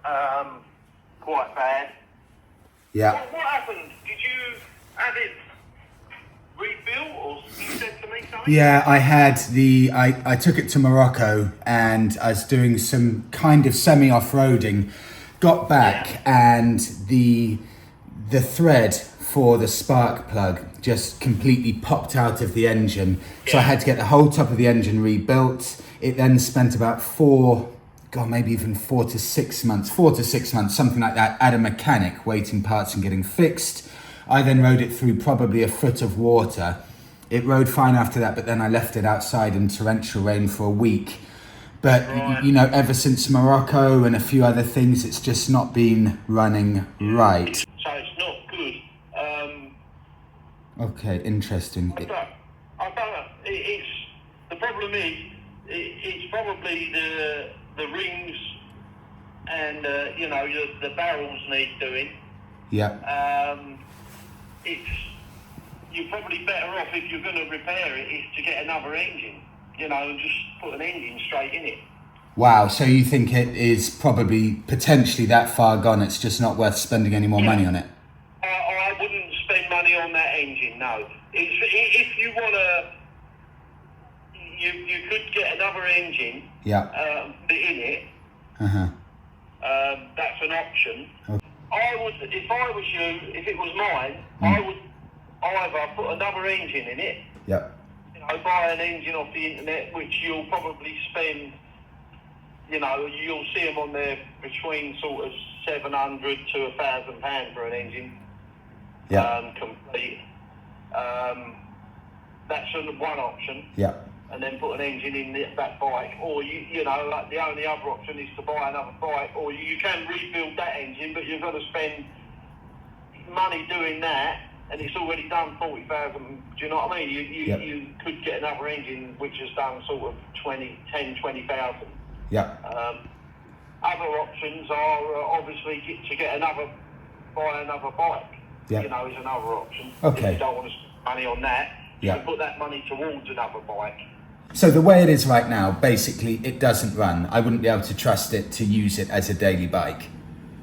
quite bad. Yeah. What happened? Did you have it rebuilt, or you said to me something? Yeah, I took it to Morocco and I was doing some kind of semi-off-roading, got back and the thread for the spark plug just completely popped out of the engine. So I had to get the whole top of the engine rebuilt. It then spent about maybe even 4 to 6 months, something like that, at a mechanic, waiting parts and getting fixed. I then rode it through probably a foot of water. It rode fine after that, but then I left it outside in torrential rain for a week. But, you know, ever since Morocco and a few other things, it's just not been running right. So it's not good. Okay, interesting. I don't know. The problem is, it's probably the rings and, you know, the barrels need doing. Yeah. You're probably better off, if you're going to repair it, is to get another engine, you know, and just put an engine straight in it. Wow, so you think it is probably potentially that far gone, it's just not worth spending any more money on it? I wouldn't spend money on that engine, no. If you want to, you could get another engine, put it in it. That's an option. Okay. If I was you, if it was mine, I would either put another engine in it, you know, buy an engine off the internet, which you'll probably spend, you know, you'll see them on there between sort of £700 to £1,000 for an engine, complete. That's one option. And then put an engine in that bike, or you know, like the only other option is to buy another bike, or you can rebuild that engine, but you've got to spend money doing that, and it's already done 40,000. Do you know what I mean? You could get another engine which has done sort of 20,000. Other options are obviously buy another bike. You know, is another option. Okay. If you don't want to spend money on that, you can put that money towards another bike. So the way it is right now, basically, it doesn't run. I wouldn't be able to trust it to use it as a daily bike.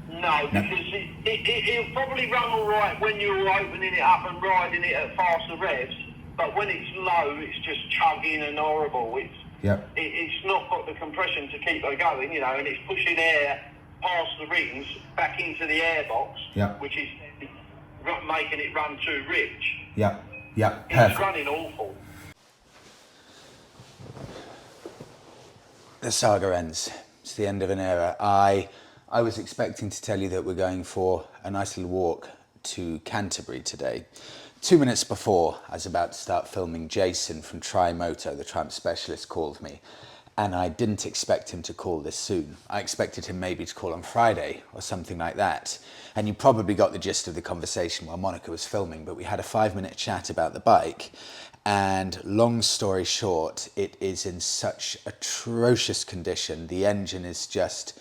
No, because it'll probably run all right when you're opening it up and riding it at faster revs, but when it's low, it's just chugging and horrible. It's not got the compression to keep it going, you know, and it's pushing air past the rings back into the airbox, which is making it run too rich. Perfect. It's running awful. The saga ends. It's the end of an era. I was expecting to tell you that we're going for a nice little walk to Canterbury today. 2 minutes before I was about to start filming, Jason from TriMoto, the Triumph specialist, called me. And I didn't expect him to call this soon. I expected him maybe to call on Friday or something like that. And you probably got the gist of the conversation while Monika was filming, but we had a 5-minute chat about the bike. And long story short, it is in such atrocious condition. The engine is just,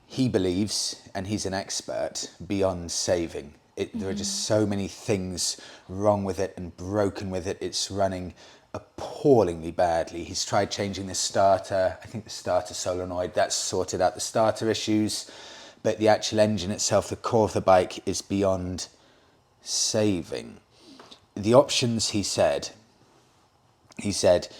he believes, and he's an expert, beyond saving. There are just so many things wrong with it and broken with it. It's running appallingly badly. He's tried changing the starter. I think the starter solenoid, that's sorted out the starter issues. But the actual engine itself, the core of the bike, is beyond saving. The options, he said,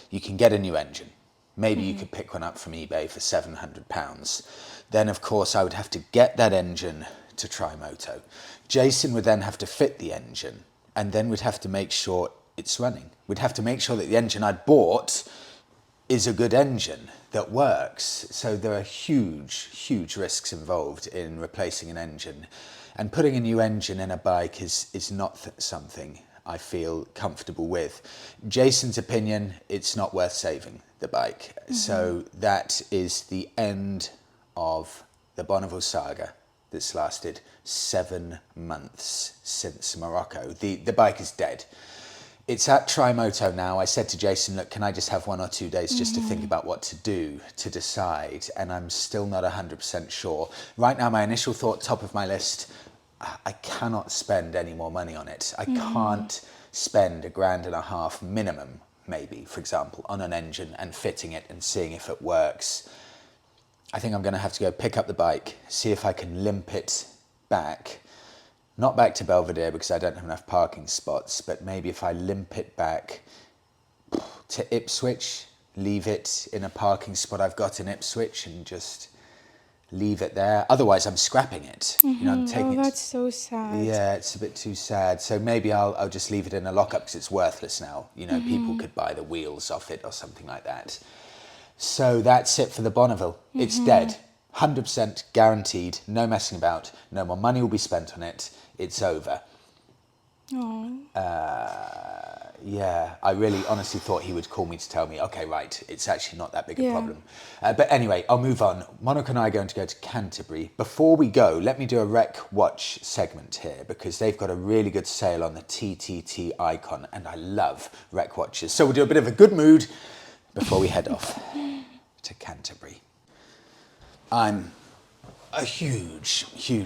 you can get a new engine. Maybe you could pick one up from eBay for £700. Then, of course, I would have to get that engine to TriMoto. Jason would then have to fit the engine, and then we'd have to make sure it's running. We'd have to make sure that the engine I'd bought is a good engine that works. So there are huge risks involved in replacing an engine. And putting a new engine in a bike is not something I feel comfortable with. Jason's opinion, it's not worth saving the bike. So that is the end of the Bonneville saga that's lasted 7 months since Morocco. The bike is dead. It's at TriMoto now. I said to Jason, look, can I just have 1 or 2 days just to think about what to do, to decide? And I'm still not 100% sure. Right now, my initial thought, top of my list, I cannot spend any more money on it. I can't spend £1.5 grand minimum, maybe, for example, on an engine and fitting it and seeing if it works. I think I'm going to have to go pick up the bike, see if I can limp it back. Not back to Belvedere because I don't have enough parking spots, but maybe if I limp it back to Ipswich, leave it in a parking spot I've got in Ipswich and just leave it there. Otherwise, I'm scrapping it. You know, I'm taking that's so sad. Yeah, it's a bit too sad. So maybe I'll just leave it in a lockup because it's worthless now. You know, people could buy the wheels off it or something like that. So that's it for the Bonneville. It's dead. 100% guaranteed. No messing about. No more money will be spent on it. It's over. Yeah, I really honestly thought he would call me to tell me, okay, right, it's actually not that big a problem. But anyway, I'll move on. Monika and I are going to go to Canterbury. Before we go, let me do a Rec Watch segment here because they've got a really good sale on the TTT Icon and I love Rec Watches. So we'll do a bit of a good mood before we head off to Canterbury. I'm a huge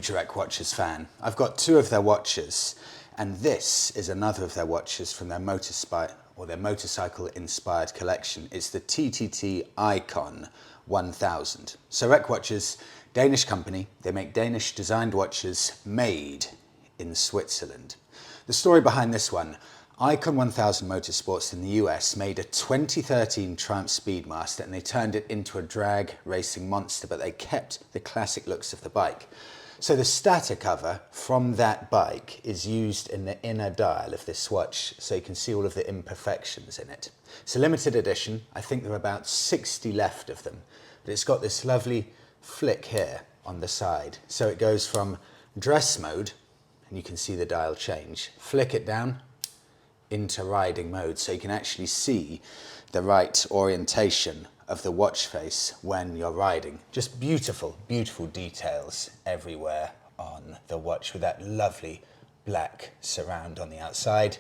Rec Watches fan. I've got 2 of their watches. And this is another of their watches from their motorcycle-inspired collection. It's the TTT Icon 1000. So Rec Watches, Danish company. They make Danish-designed watches made in Switzerland. The story behind this one, Icon 1000 Motorsports in the US made a 2013 Triumph Speedmaster and they turned it into a drag racing monster, but they kept the classic looks of the bike. So the stator cover from that bike is used in the inner dial of this watch, so you can see all of the imperfections in it. It's a limited edition. I think there are about 60 left of them, but it's got this lovely flick here on the side. So it goes from dress mode, and you can see the dial change, flick it down into riding mode, so you can actually see the right orientation of the watch face when you're riding. Just beautiful, beautiful details everywhere on the watch with that lovely black surround on the outside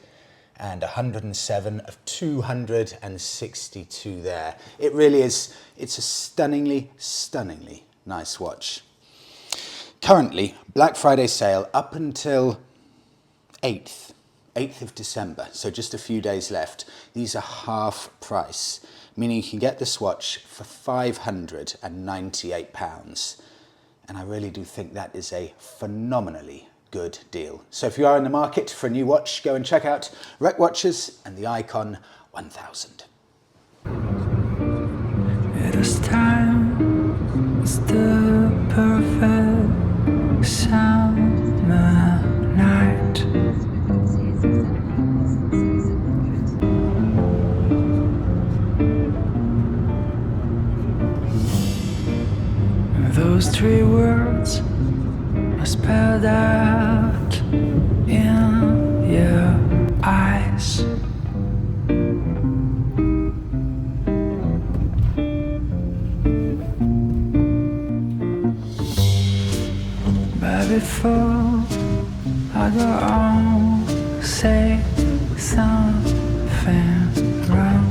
and 107 of 262 there. It really is, it's a stunningly nice watch. Currently, Black Friday sale up until 8th of December, so just a few days left. These are half price, meaning you can get this watch for £598. And I really do think that is a phenomenally good deal. So if you are in the market for a new watch, go and check out Rec Watches and the Icon 1000. It is time, it's the perfect summer night. Those 3 words are spelled out in your eyes. But before I go on, say something wrong.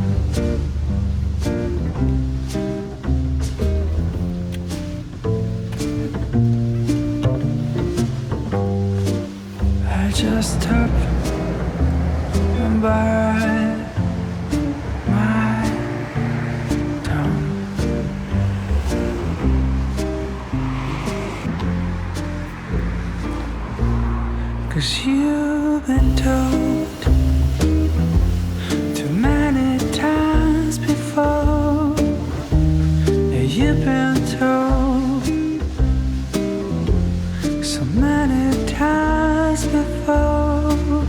Just stop and bite my tongue. 'Cause you've been told too many times before. Yeah, you've been told so many times before.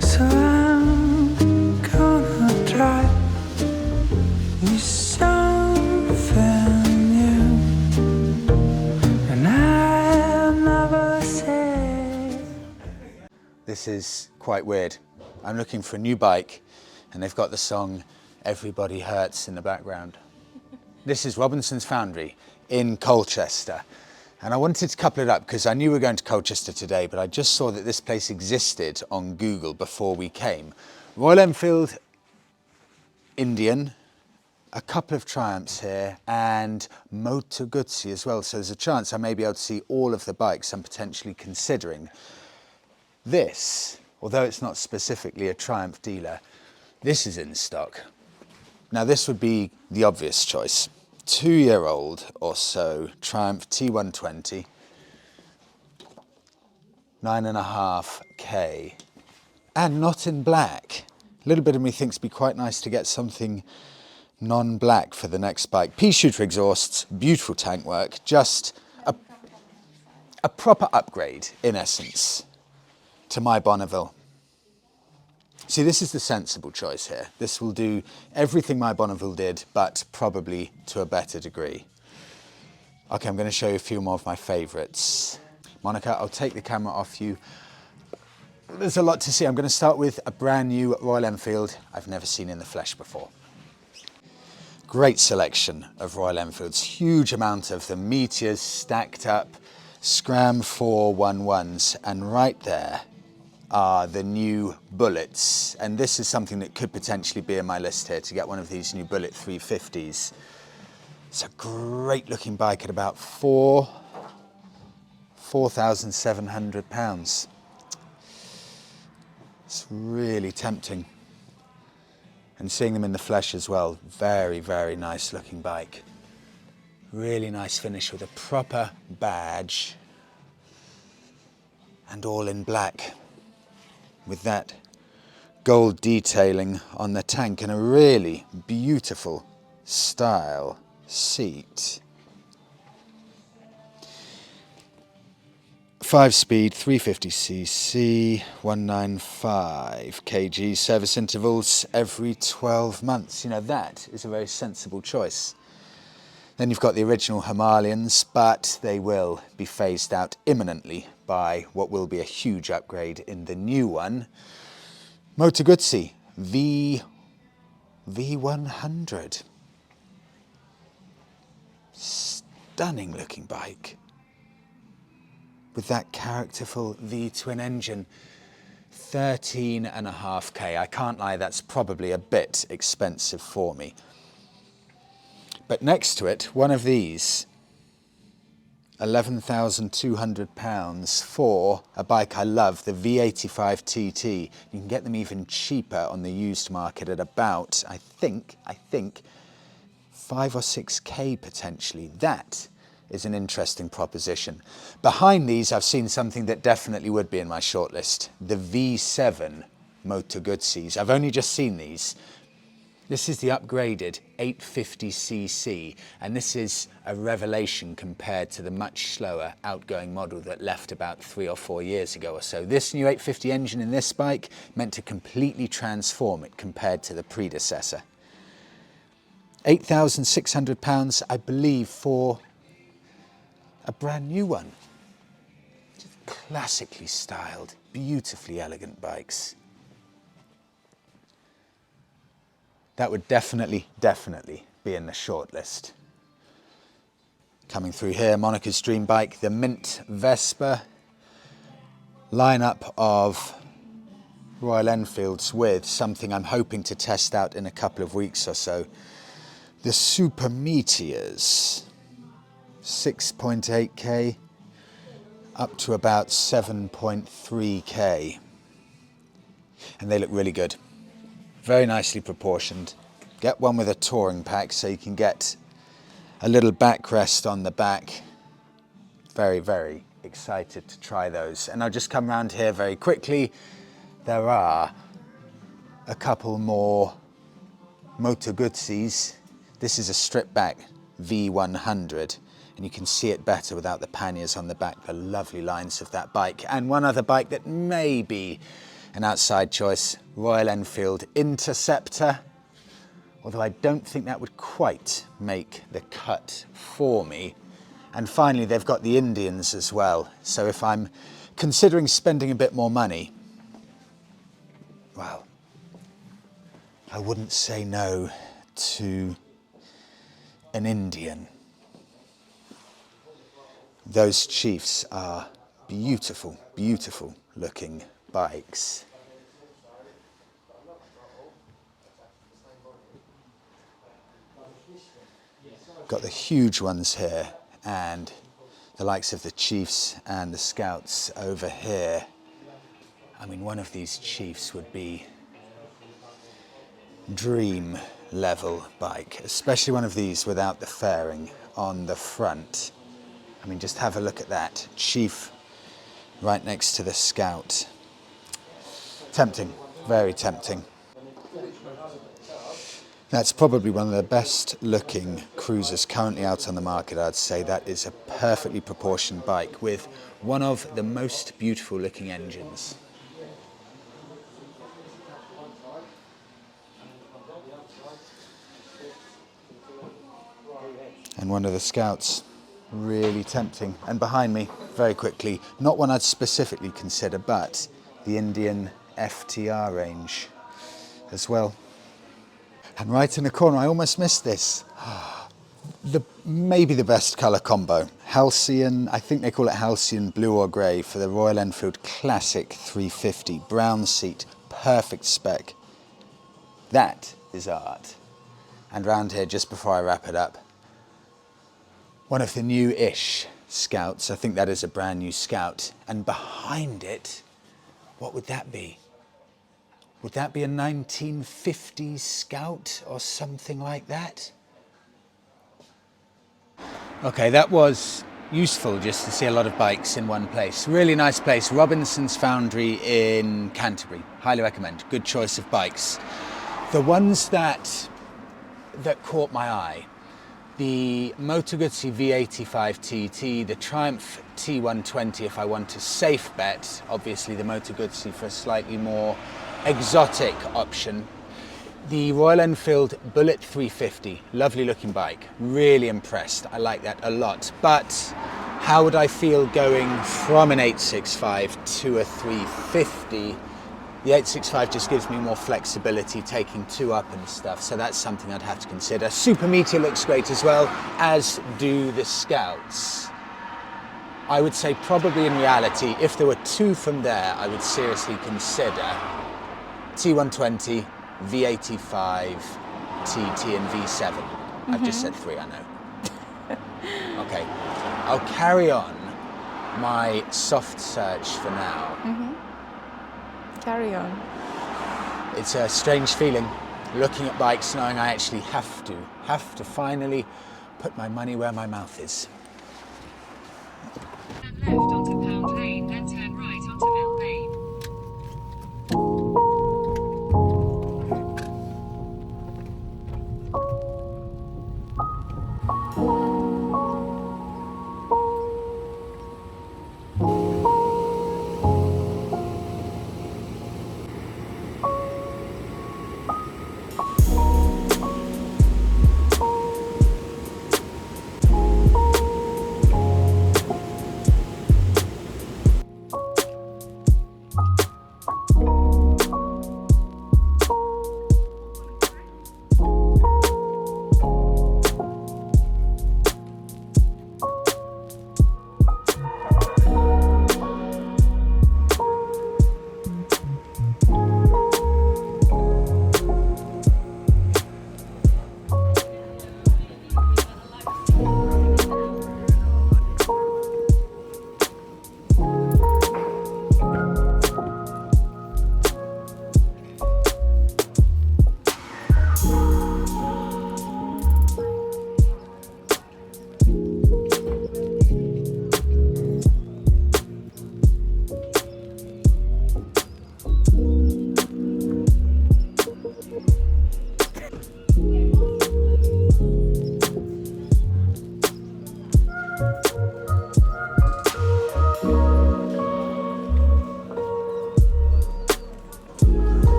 So I'm gonna try with something new, and I'll never say. This is quite weird. I'm looking for a new bike and they've got the song Everybody Hurts in the background. This is Robinson's Foundry in Colchester. And I wanted to couple it up because I knew we were going to Colchester today, but I just saw that this place existed on Google before we came. Royal Enfield, Indian, a couple of Triumphs here, and Moto Guzzi as well. So there's a chance I may be able to see all of the bikes I'm potentially considering. This, although it's not specifically a Triumph dealer, this is in stock. Now this would be the obvious choice 2-year-old or so Triumph T120, 9.5K, and not in black. A little bit of me thinks it'd be quite nice to get something non-black for the next bike. Pea-shooter exhausts, beautiful tank work, just a proper upgrade, in essence, to my Bonneville. See, this is the sensible choice here. This will do everything my Bonneville did, but probably to a better degree. Okay, I'm going to show you a few more of my favourites. Monika, I'll take the camera off you. There's a lot to see. I'm going to start with a brand new Royal Enfield I've never seen in the flesh before. Great selection of Royal Enfields, huge amount of them, Meteors stacked up, Scram 411s, and right there are the new Bullets. And this is something that could potentially be in my list here, to get one of these new Bullet 350s. It's a great looking bike at about £4,700. It's really tempting. And seeing them in the flesh as well, very, very nice looking bike. Really nice finish with a proper badge. And all in black, with that gold detailing on the tank, and a really beautiful style seat. 5-speed, 350cc, 195 kg, service intervals every 12 months. You know, that is a very sensible choice. Then you've got the original Himalayans, but they will be phased out imminently by what will be a huge upgrade in the new one. Moto Guzzi V100. Stunning looking bike. With that characterful V-twin engine. 13.5K. I can't lie, that's probably a bit expensive for me. But next to it, one of these, £11,200 for a bike I love, the V85 TT. You can get them even cheaper on the used market at about, I think, 5 or 6K potentially. That is an interesting proposition. Behind these, I've seen something that definitely would be in my shortlist, the V7 Moto Guzzis. I've only just seen these. This is the upgraded 850cc, and this is a revelation compared to the much slower outgoing model that left about 3 or 4 years ago or so. This new 850 engine in this bike meant to completely transform it compared to the predecessor. £8,600, I believe, for a brand new one. Just classically styled, beautifully elegant bikes. That would definitely be in the shortlist. Coming through here, Monika's dream bike, the Mint Vespa. Lineup of Royal Enfields with something I'm hoping to test out in a couple of weeks or so. The Super Meteors. 6.8K up to about 7.3K. And they look really good. Very nicely proportioned. Get one with a touring pack so you can get a little backrest on the back. Very, very excited to try those. And I'll just come around here very quickly. There are a couple more Moto Guzzis. This is a stripped back V100. And you can see it better without the panniers on the back, the lovely lines of that bike. And one other bike that may be an outside choice, Royal Enfield Interceptor, although I don't think that would quite make the cut for me. And finally, they've got the Indians as well. So if I'm considering spending a bit more money, well, I wouldn't say no to an Indian. Those Chiefs are beautiful, beautiful looking bikes. Got the huge ones here and the likes of the Chiefs and the Scouts over here. I mean, one of these Chiefs would be dream level bike, especially one of these without the fairing on the front. I mean, just have a look at that. Chief right next to the Scout. Tempting, very tempting. That's probably one of the best looking cruisers currently out on the market, I'd say. That is a perfectly proportioned bike with one of the most beautiful looking engines. And one of the Scouts, really tempting. And behind me, very quickly, not one I'd specifically consider, but the Indian FTR range as well. And right in the corner, I almost missed this. Maybe the best colour combo. Halcyon, I think they call it Halcyon blue or grey for the Royal Enfield Classic 350. Brown seat, perfect spec. That is art. And round here, just before I wrap it up, one of the new-ish Scouts. I think that is a brand new Scout. And behind it, what would that be? Would that be a 1950s Scout or something like that? Okay, that was useful just to see a lot of bikes in one place. Really nice place. Robinson's Foundry in Canterbury. Highly recommend. Good choice of bikes. The ones that caught my eye, the Moto Guzzi V85 TT, the Triumph T120 if I want a safe bet, obviously the Moto Guzzi for a slightly more exotic option. The Royal Enfield Bullet 350, lovely looking bike, really impressed, I like that a lot. But how would I feel going from an 865 to a 350? The 865 just gives me more flexibility, taking two up and stuff, so that's something I'd have to consider. Super Meteor looks great as well, as do the Scouts. I would say probably in reality, if there were two from there, I would seriously consider T120, V85, TT and V7. I've just said three, I know. Okay, I'll carry on my soft search for now. Carry on. It's a strange feeling, looking at bikes knowing I actually have to finally put my money where my mouth is. Turn left onto Pound Lane, then turn right onto Mill Lane.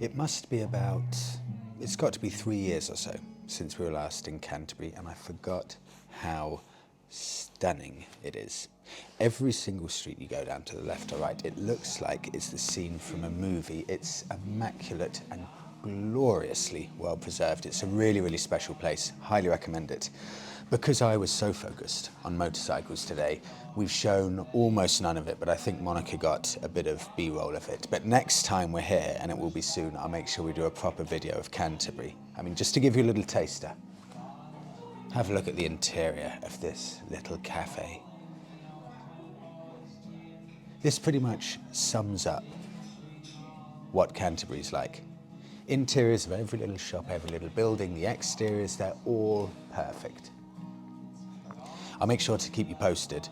It must be about, it's got to be 3 years or so since we were last in Canterbury, and I forgot how stunning it is. Every single street you go down to the left or right, it looks like it's the scene from a movie. It's immaculate and gloriously well preserved. It's a really, really special place. Highly recommend it. Because I was so focused on motorcycles today, we've shown almost none of it, but I think Monika got a bit of B-roll of it. But next time we're here, and it will be soon, I'll make sure we do a proper video of Canterbury. I mean, just to give you a little taster. Have a look at the interior of this little cafe. This pretty much sums up what Canterbury's like. Interiors of every little shop, every little building, the exteriors, they're all perfect. I'll make sure to keep you posted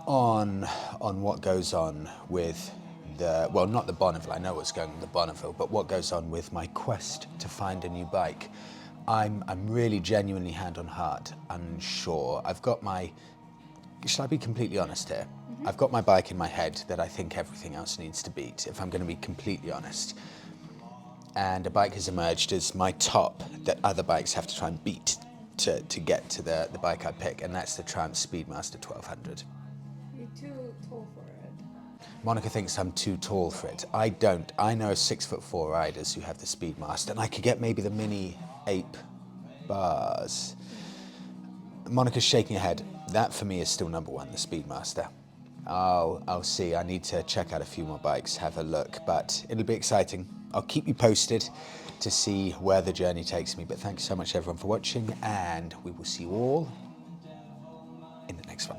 on what goes on with the, well, not the Bonneville, I know what's going on with the Bonneville, but what goes on with my quest to find a new bike. I'm really genuinely hand on heart unsure. I've got my, shall I be completely honest here? Mm-hmm. I've got my bike in my head that I think everything else needs to beat, if I'm going to be completely honest. And a bike has emerged as my top that other bikes have to try and beat to get to the bike I pick, and that's the Triumph Speedmaster 1200. You're too tall for it. Monika thinks I'm too tall for it. I don't. I know 6'4" riders who have the Speedmaster, and I could get maybe the mini ape bars. Monika's shaking her head. That for me is still number one, the Speedmaster. I'll see. I need to check out a few more bikes, have a look, but it'll be exciting. I'll keep you posted to see where the journey takes me. But thanks so much everyone for watching, and we will see you all in the next one.